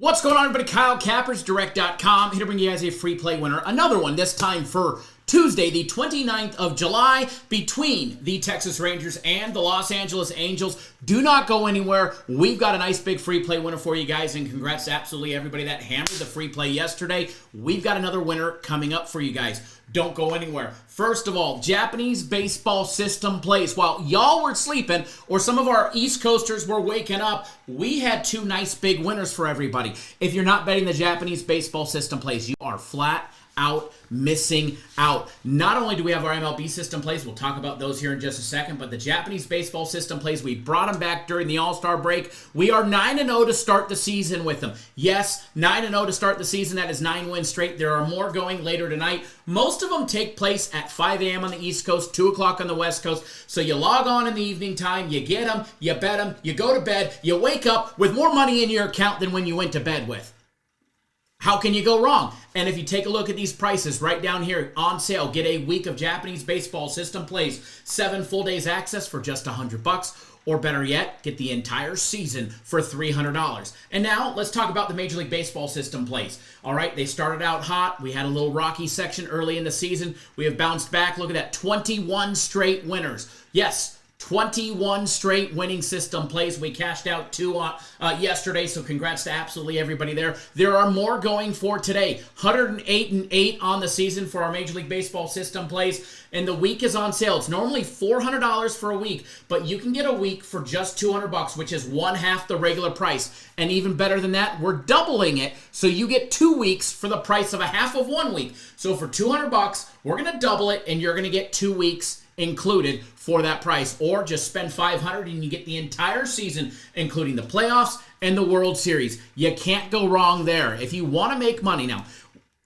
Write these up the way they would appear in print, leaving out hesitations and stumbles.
What's going on, everybody? Kyle Cappers, Direct.com, here to bring you guys a free play winner. Another one, this time for Tuesday, the 29th of July, between the Texas Rangers and the Los Angeles Angels. Do not go anywhere. We've got a nice big free play winner for you guys, and congrats to absolutely everybody that hammered the free play yesterday. We've got another winner coming up for you guys. Don't go anywhere. First of all, Japanese Baseball System Plays. While y'all were sleeping, or some of our East Coasters were waking up, we had two nice big winners for everybody. If you're not betting the Japanese Baseball System Plays, you are flat out missing out. Not only do we have our MLB System Plays, we'll talk about those here in just a second, but the Japanese Baseball System Plays, we brought them back during the All-Star break. We are 9-0 to start the season with them. Yes, 9-0 to start the season. That is 9 wins straight. There are more going later tonight. Most of them take place at 5 a.m. on the East Coast, 2 o'clock on the West Coast. So you log on in the evening time, you get them, you bet them, you go to bed, you wake up with more money in your account than when you went to bed with. How can you go wrong? And if you take a look at these prices right down here on sale, get a week of Japanese Baseball System Plays, 7 full days access for just $100, or better yet, get the entire season for $300. And now let's talk about the Major League Baseball System Plays. All right, they started out hot. We had a little rocky section early in the season. We have bounced back. Look at that, 21 straight winners. Yes, 21 straight winning system plays. We cashed out 2 yesterday, so congrats to absolutely everybody there. There are more going for today. 108-8 on the season for our Major League Baseball System Plays, and the week is on sale. It's normally $400 for a week, but you can get a week for just $200, which is 1/2 the regular price. And even better than that, we're doubling it, so you get 2 weeks for the price of a half of 1 week. So for $200, we're going to double it, and you're going to get 2 weeks included for that price, or just spend $500 and you get the entire season, including the playoffs and the World Series. You can't go wrong there. If you want to make money now,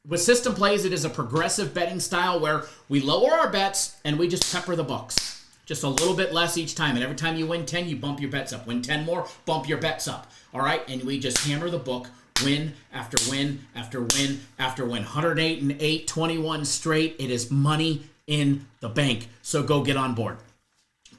with System Plays, it is a progressive betting style where we lower our bets and we just pepper the books. Just a little bit less each time. And every time you win 10, you bump your bets up. Win 10 more, bump your bets up. All right? And we just hammer the book. Win after win after win after win. 108-8, 21 straight. It is money in the bank. So go get on board.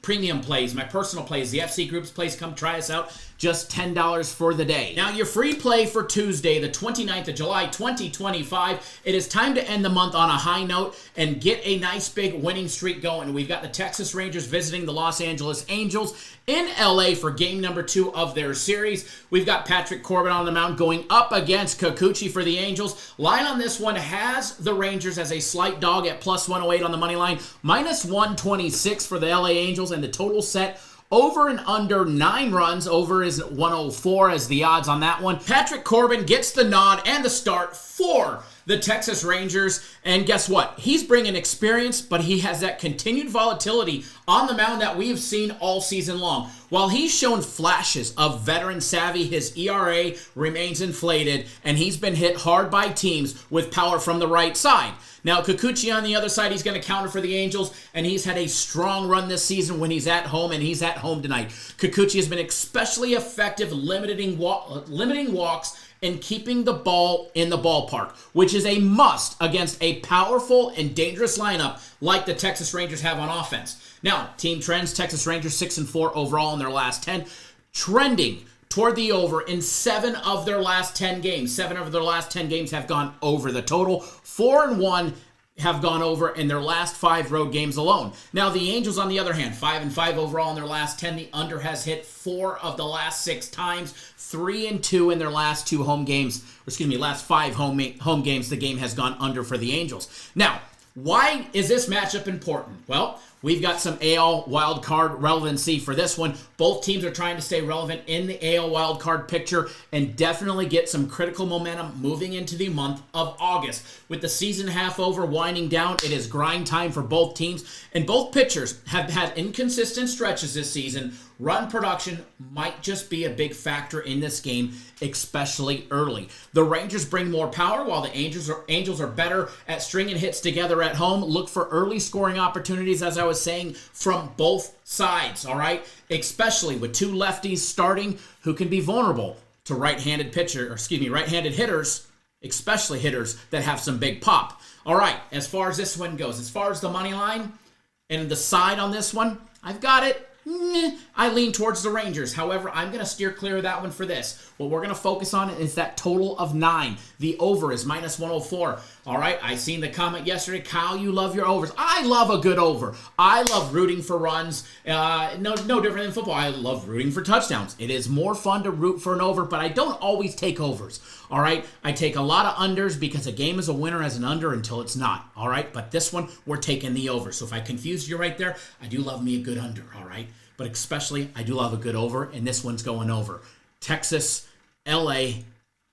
Premium plays, my personal plays, the FC Groups plays, come try us out. Just $10 for the day. Now, your free play for Tuesday, the 29th of July, 2025. It is time to end the month on a high note and get a nice big winning streak going. We've got the Texas Rangers visiting the Los Angeles Angels in LA for game number 2 of their series. We've got Patrick Corbin on the mound going up against Kikuchi for the Angels. Line on this one has the Rangers as a slight dog at plus 108 on the money line, minus 126 for the LA Angels, and the total set over and under 9 runs. Over is 104 as the odds on that one. Patrick Corbin gets the nod and the start for the Texas Rangers. And guess what? He's bringing experience, but he has that continued volatility on the mound that we have seen all season long. While he's shown flashes of veteran savvy, his ERA remains inflated, and he's been hit hard by teams with power from the right side. Now, Kikuchi on the other side, he's going to counter for the Angels, and he's had a strong run this season when he's at home, and he's at home tonight. Kikuchi has been especially effective limiting walks and keeping the ball in the ballpark, which is a must against a powerful and dangerous lineup like the Texas Rangers have on offense. Now, team trends, Texas Rangers 6-4 overall in their last 10, trending toward the over in 7 of their last 10 games. 7 of their last 10 games have gone over the total. 4-1 have gone over in their last 5 road games alone. Now, the Angels, on the other hand, 5-5 overall in their last 10. The under has hit 4 of the last 6 times. 3-2 in their last 2 home games. Last 5 home games, the game has gone under for the Angels. Now, why is this matchup important? Well, we've got some AL wildcard relevancy for this one. Both teams are trying to stay relevant in the AL wildcard picture and definitely get some critical momentum moving into the month of August. With the season half over, winding down, it is grind time for both teams, and both pitchers have had inconsistent stretches this season. Run production might just be a big factor in this game, especially early. The Rangers bring more power, while the Angels are better at stringing hits together at home. Look for early scoring opportunities, as I was saying, from both sides, all right? Especially with 2 lefties starting who can be vulnerable to right-handed hitters, especially hitters that have some big pop. All right, as far as this one goes, as far as the money line and the side on this one, I've got it I lean towards the Rangers. However, I'm going to steer clear of that one for this. What we're going to focus on is that total of 9. The over is minus 104. All right, I seen the comment yesterday, Kyle, you love your overs. I love a good over. I love rooting for runs. No different than football. I love rooting for touchdowns. It is more fun to root for an over, but I don't always take overs. All right, I take a lot of unders because a game is a winner as an under until it's not. All right, but this one, we're taking the over. So if I confused you right there, I do love me a good under. All right. But especially, I do love a good over, and this one's going over. Texas, LA,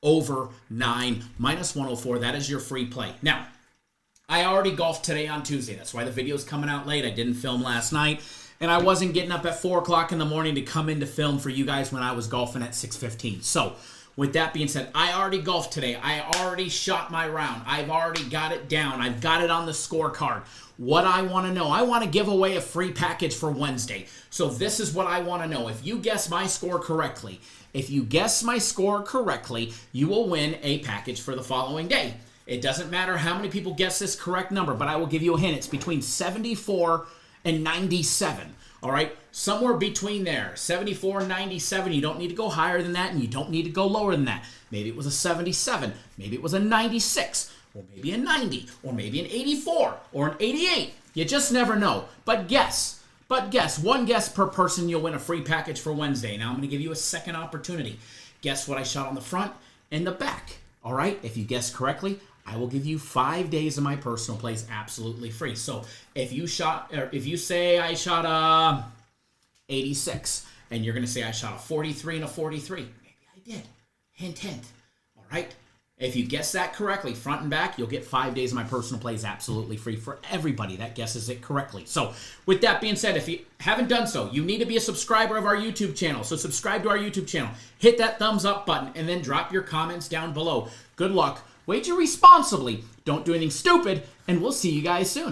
over 9, minus 104. That is your free play. Now, I already golfed today on Tuesday. That's why the video's coming out late. I didn't film last night, and I wasn't getting up at 4 o'clock in the morning to come in to film for you guys when I was golfing at 6:15. So, with that being said, I already golfed today. I already shot my round. I've already got it down. I've got it on the scorecard. What I want to know, I want to give away a free package for Wednesday. So this is what I want to know. If you guess my score correctly, you will win a package for the following day. It doesn't matter how many people guess this correct number, but I will give you a hint. It's between 74 and 97. All right, somewhere between there, 74 and 97. You don't need to go higher than that, and you don't need to go lower than that. Maybe it was a 77. Maybe it was a 96. Or maybe a 90, or maybe an 84, or an 88. You just never know. But guess. One guess per person, you'll win a free package for Wednesday. Now I'm going to give you a second opportunity. Guess what I shot on the front and the back. All right? If you guess correctly, I will give you 5 days of my personal plays absolutely free. So if you say I shot a 86, and you're going to say I shot a 43 and a 43, maybe I did. Hint, hint. All right? If you guess that correctly, front and back, you'll get 5 days of my personal plays absolutely free for everybody that guesses it correctly. So with that being said, if you haven't done so, you need to be a subscriber of our YouTube channel. So subscribe to our YouTube channel, hit that thumbs up button, and then drop your comments down below. Good luck, wager responsibly, don't do anything stupid, and we'll see you guys soon.